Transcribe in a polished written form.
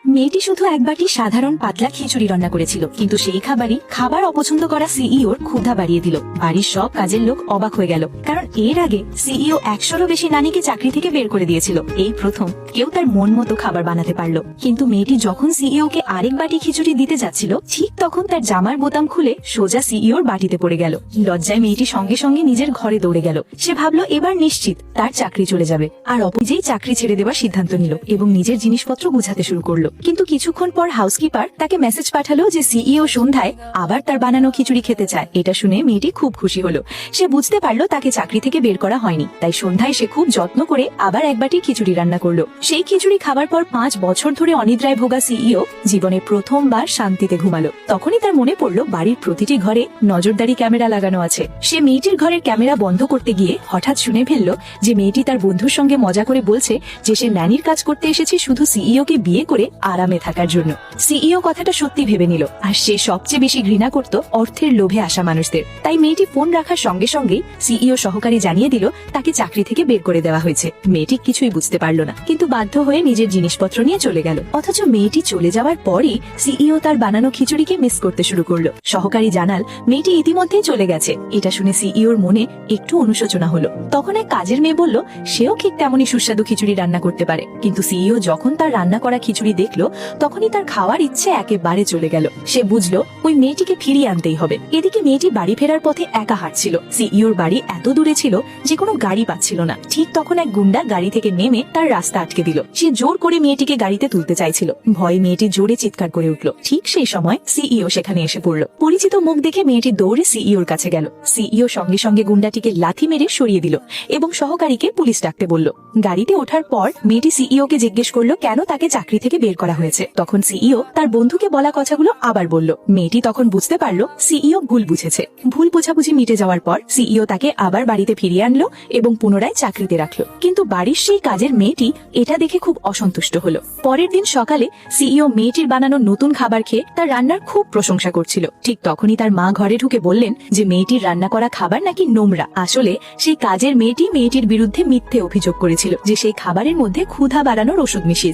মেয়েটি শুধু এক বাটি সাধারণ পাতলা খিচুড়ি রান্না করেছিল, কিন্তু সেই খাবার অপছন্দ করা সিইওর ক্ষুধা বাড়িয়ে দিল। বাড়ির সব কাজের লোক অবাক হয়ে গেল, কারণ এর আগে সিইও 100রও বেশি নারীকে চাকরি থেকে বের করে দিয়েছিল। এই প্রথম কেউ তার মন মতো খাবার বানাতে পারলো। কিন্তু মেয়েটি যখন সিইও কে আরেক বাটি খিচুড়ি দিতে যাচ্ছিল, ঠিক তখন তার জামার বোতাম খুলে সোজা সিইওর বাটিতে পড়ে গেল। লজ্জায় মেয়েটি সঙ্গে সঙ্গে নিজের ঘরে দৌড়ে গেল। সে ভাবলো এবার নিশ্চিত তার চাকরি চলে যাবে, আর অপূজেই চাকরি ছেড়ে দেওয়ার সিদ্ধান্ত নিল এবং নিজের জিনিসপত্র গুছাতে শুরু করলো। কিন্তু কিছুক্ষণ পর হাউসকিপার তাকে মেসেজ পাঠালো যে সিইও সন্ধ্যায় আবার তার বানানো খিচুড়ি খেতে চায়। এটা শুনে মেয়েটি খুব খুশি হলো। সে বুঝতে পারলো তাকে চাকরি থেকে বের করা হয়নি, তাই সন্ধ্যায় সে খুব যত্ন করে আবার এক বাটি খিচুড়ি রান্না করলো। সেই খিচুড়ি খাবার পর 5 বছর ধরে অনিদ্রায় ভোগা সিইও জীবনে প্রথমবার শান্তিতে ঘুমালো। তখনই তার মনে পড়লো বাড়ির প্রতিটি ঘরে নজরদারি ক্যামেরা লাগানো আছে। সে মেয়েটির ঘরের ক্যামেরা বন্ধ করতে গিয়ে হঠাৎ শুনে ফেললো যে মেয়েটি তার বন্ধুর সঙ্গে মজা করে বলছে যে সে ন্যানির কাজ করতে এসেছে শুধু সিইও কে বিয়ে করে আরামে থাকার জন্য। সিইও কথাটা সত্যি ভেবে নিল, আর সে সবচেয়ে বেশি ঘৃণা করত অর্থের লোভে আসা মানুষদের। তাই মেয়েটি ফোন রাখার সঙ্গে সঙ্গেই সিইও সহকারী জানিয়ে দিল তাকে চাকরি থেকে বের করে দেওয়া হয়েছে। মেয়েটি কিছুই বুঝতে পারল না, কিন্তু বাধ্য হয়ে নিজের জিনিসপত্র নিয়ে চলে গেল। অথচ মেয়েটি চলে যাওয়ার পরই সিইও তার বানানো খিচুড়িকে মিস করতে শুরু করলো। সহকারী জানাল মেয়েটি ইতিমধ্যেই চলে গেছে। এটা শুনে সিইওর মনে একটু অনুশোচনা হলো। তখন এক কাজের মেয়ে বলল সেও ঠিক তেমনই সুস্বাদু খিচুড়ি রান্না করতে পারে। কিন্তু সিইও যখন তার রান্না করা খিচুড়ি দেখলো, তখনই তার খাওয়ার ইচ্ছে একেবারে চলে গেল। সে বুঝলো ওই মেয়েটিকে ফিরিয়ে আনতেই হবে। এদিকে মেয়েটি বাড়ি ফেরার পথে একা হাঁটছিল। সিইওর বাড়ি এত দূরে ছিল যে কোনো গাড়ি পাচ্ছিল না। ঠিক তখন এক গুন্ডা গাড়ি থেকে নেমে তার রাস্তা আটকে দিল। সে জোর করে মেয়েটিকে গাড়িতে তুলতে চাইছিল। ভয়ে মেয়েটি জোরে চিৎকার করে উঠল। ঠিক সেই সময় সিইও সেখানে এসে পড়ল। পরিচিত মুখ দেখে মেয়েটি দৌড়ে সিইওর কাছে গেল। সিইও সঙ্গে সঙ্গে গুন্ডাটিকে লাথি মেরে সরিয়ে দিল এবং সহকারীকে পুলিশ ডাকতে বলল। গাড়িতে ওঠার পর মেয়েটি সিইও কে জিজ্ঞেস করলো কেন তাকে চাকরি থেকে বের করা হয়েছে। তখন সিইও তার বন্ধুকে বলা কথাগুলো আবার বলল। মেয়েটি তখন বুঝতে পারলো সিইও ভুল বুঝেছে। ভুল বোঝাবুঝি মিটে যাওয়ার পর সিইও তাকে আবার বাড়িতে ফিরিয়ে আনলো এবং পুনরায় চাকরিতে রাখলো। কিন্তু বাড়ির সেই কাজের মেয়েটি এটা দেখে খুব অসন্তুষ্ট হলো। পরের দিন সকালে সিইও মেয়েটির বানানো নতুন খাবার খেয়ে তার রান্নার খুব প্রশংসা করছিল। ঠিক তখনই তার মা ঘরে ঢুকে বললেন যে মেয়েটির রান্না করা খাবার নাকি নোংরা। আসলে সেই কাজের মেয়েটির বিরুদ্ধে মিথ্যে অভিযোগ করেছিল যে সেই খাবারের মধ্যে ক্ষুধা বাড়ানোর ওষুধ মিশিয়েছে।